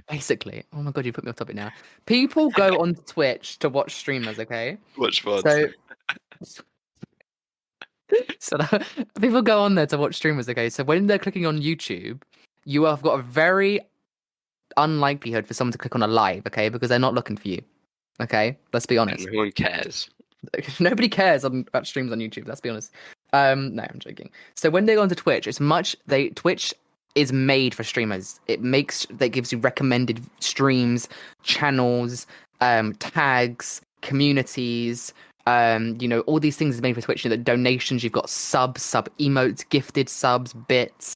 basically, oh my god, you put me off topic now. People go on Twitch to watch streamers, okay? Watch VODs. So people go on there to watch streamers, okay? So when they're clicking on YouTube, you have got a very unlikelihood for someone to click on a live, okay? Because they're not looking for you, okay? Let's be honest. No one cares. Nobody cares about streams on YouTube. Let's be honest. No, I'm joking. So when they go onto Twitch, Twitch is made for streamers. That gives you recommended streams, channels, tags, communities. All these things is made for Twitch. The donations, you've got sub emotes, gifted subs, bits.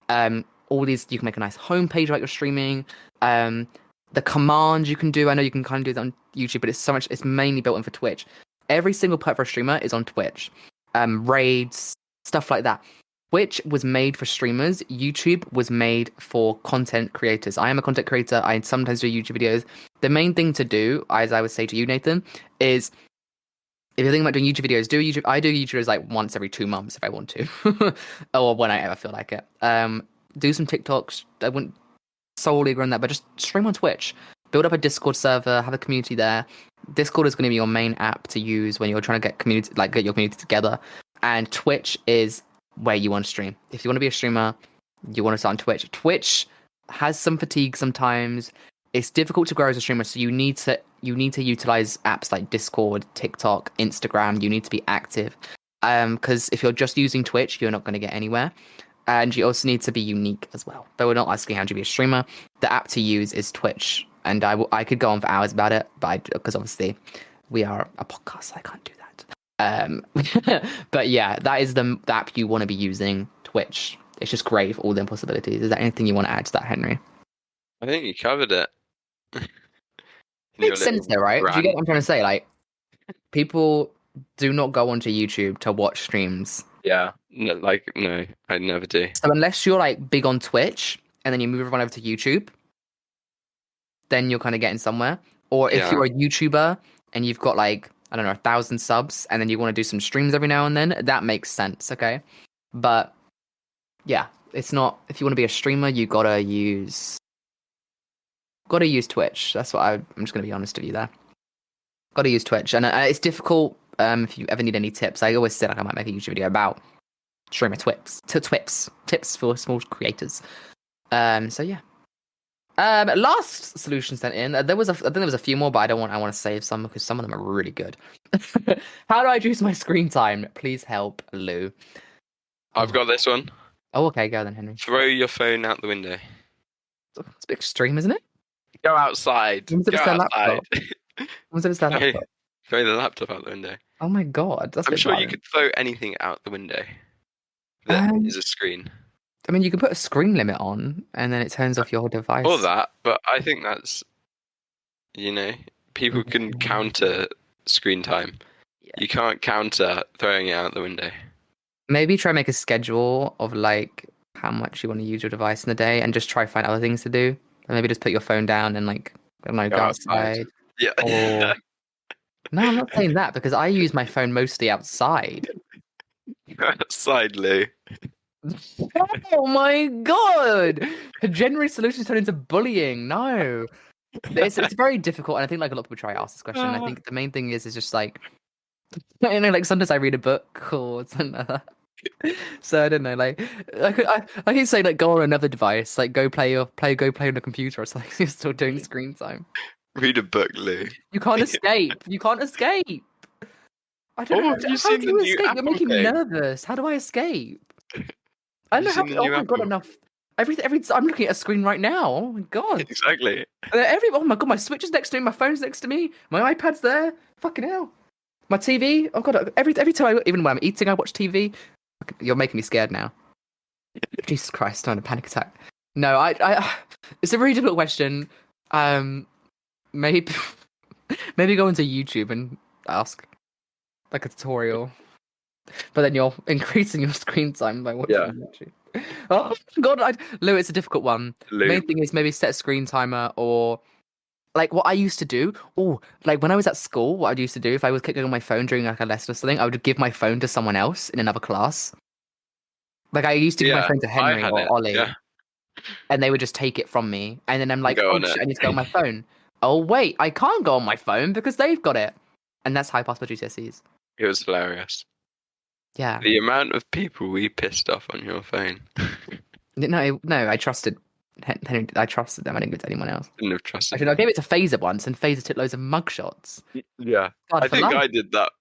All these, you can make a nice homepage about your streaming. The commands you can do. I know you can kind of do that on YouTube, but it's mainly built in for Twitch. Every single perk for a streamer is on Twitch. Raids, stuff like that. Twitch was made for streamers. YouTube was made for content creators. I am a content creator. I sometimes do YouTube videos. The main thing to do, as I would say to you, Nathan, is if you're thinking about doing YouTube videos, I do YouTube videos like once every 2 months if I want to, or when I ever feel like it. Do some TikToks. I wouldn't solely run that, but just stream on Twitch. Build up a Discord server, have a community there. Discord is going to be your main app to use when you're trying to get your community together. And Twitch is where you want to stream. If you want to be a streamer, you want to start on Twitch. Twitch has some fatigue sometimes. It's difficult to grow as a streamer, so you need to utilize apps like Discord, TikTok, Instagram. You need to be active. Because if you're just using Twitch, you're not going to get anywhere. And you also need to be unique as well. But we're not asking how to be a streamer. The app to use is Twitch. And I could go on for hours about it, but because obviously we are a podcast, so I can't do that. But yeah, that is the app you want to be using, Twitch. It's just great for all the possibilities. Is there anything you want to add to that, Henry? I think you covered it. Makes sense though, right? Do you get what I'm trying to say? Like, people do not go onto YouTube to watch streams. Yeah, no, I never do. So unless you're like big on Twitch and then you move everyone over to YouTube, then you're kind of getting somewhere. Or if you're a YouTuber and you've got like, I don't know, 1,000 subs and then you want to do some streams every now and then, that makes sense, okay? But yeah, it's not, if you want to be a streamer, you gotta use Twitch. That's what I'm just going to be honest with you there. Gotta use Twitch. And it's difficult if you ever need any tips. I always said like I might make a YouTube video about streamer tips for small creators. So yeah. Last solution sent in. I think there was a few more, but I want to save some because some of them are really good. How do I reduce my screen time? Please help, Lou. I've got this one. Oh, okay, go then, Henry. Throw your phone out the window. It's a bit extreme, isn't it? Go outside. Go outside. Laptop? Throw the laptop out the window. Oh my god, I'm sure you could throw anything out the window. that is a screen. I mean, you can put a screen limit on, and then it turns off your device. Or that, but I think that's, people can counter screen time. Yeah. You can't counter throwing it out the window. Maybe try make a schedule of like how much you want to use your device in the day, and just try find other things to do. And maybe just put your phone down and like, I don't know, go outside. Yeah. Or... No, I'm not saying that because I use my phone mostly outside. Outside, Lou. Oh my god! Generous solutions turn into bullying. No. It's very difficult, and I think like a lot of people try to ask this question. I think the main thing is just like, like sometimes I read a book or something like that. So I don't know, like I can say like go on another device, like go play on a computer or something. You're still doing screen time. Read a book, Lou. You can't escape. You can't escape. I don't know. How do you escape? You're making me nervous. How do I escape? I don't know how. Oh my god, enough. Every I'm looking at a screen right now. Oh my god. Exactly. Oh my god, my Switch is next to me. My phone's next to me. My iPad's there. Fucking hell. My TV. Oh god. Every time even when I'm eating, I watch TV. You're making me scared now. Jesus Christ! I'm having a panic attack. No, I. It's a really difficult question. Maybe go into YouTube and ask like a tutorial. But then you're increasing your screen time by watching YouTube. Oh god, Lou, it's a difficult one. The main thing is maybe set a screen timer, or like what I used to do. Oh, like when I was at school, what I used to do if I was kicking on my phone during like a lesson or something, I would give my phone to someone else in another class. Like I used to give my phone to Henry or Ollie, and they would just take it from me. And then I'm like, oh shit, I need to go on my phone. Oh wait, I can't go on my phone because they've got it. And that's how I passed my GCSEs. It was hilarious. Yeah. The amount of people we pissed off on your phone. No, I trusted Henry. I trusted them. I didn't give it to anyone else. Didn't have trusted. Actually, I gave it to Phaser once, and Phaser took loads of mugshots. Yeah. I think I did that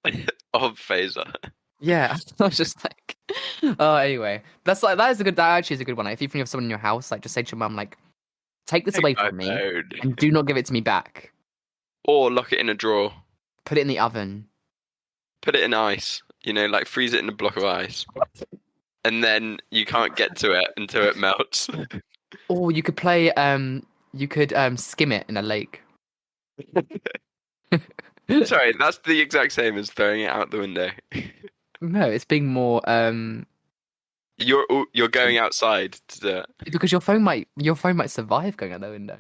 of Phaser. Yeah, I was just like, oh, anyway, that actually is a good one. If you have someone in your house, like just say to your mum, like, take this away from me and do not give it to me back. Or lock it in a drawer. Put it in the oven. Put it in ice. Like freeze it in a block of ice. And then you can't get to it until it melts. Or you could play, skim it in a lake. Sorry, that's the exact same as throwing it out the window. No, it's being more, You're going outside to do it. Because your phone might survive going out the window.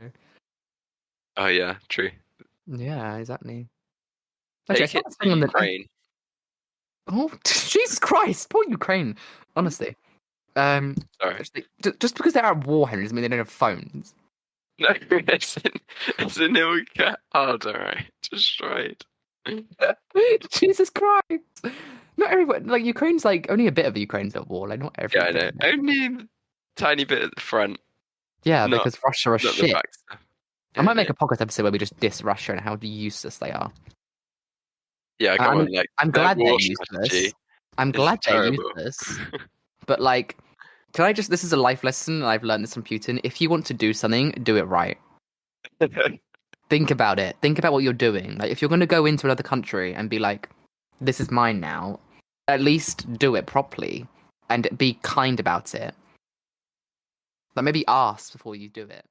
Oh yeah, true. Yeah, exactly. Take it to Ukraine. Oh, Jesus Christ! Poor Ukraine. Honestly. Sorry. Just because they're at war, Henry, doesn't mean they don't have phones. No, it's in it will get harder, right? Destroyed. Jesus Christ! Not everyone. Like Ukraine's like only a bit of Ukraine's at war. Like not everyone. Yeah, I know. Only a tiny bit at the front. Yeah, because Russia are shit. I might make a podcast episode where we just diss Russia and how useless they are. Yeah, I'm glad they're useless. I'm glad they're useless. But like, this is a life lesson, and I've learned this from Putin. If you want to do something, do it right. Think about it. Think about what you're doing. Like, if you're going to go into another country and be like, this is mine now, at least do it properly and be kind about it. Like, maybe ask before you do it.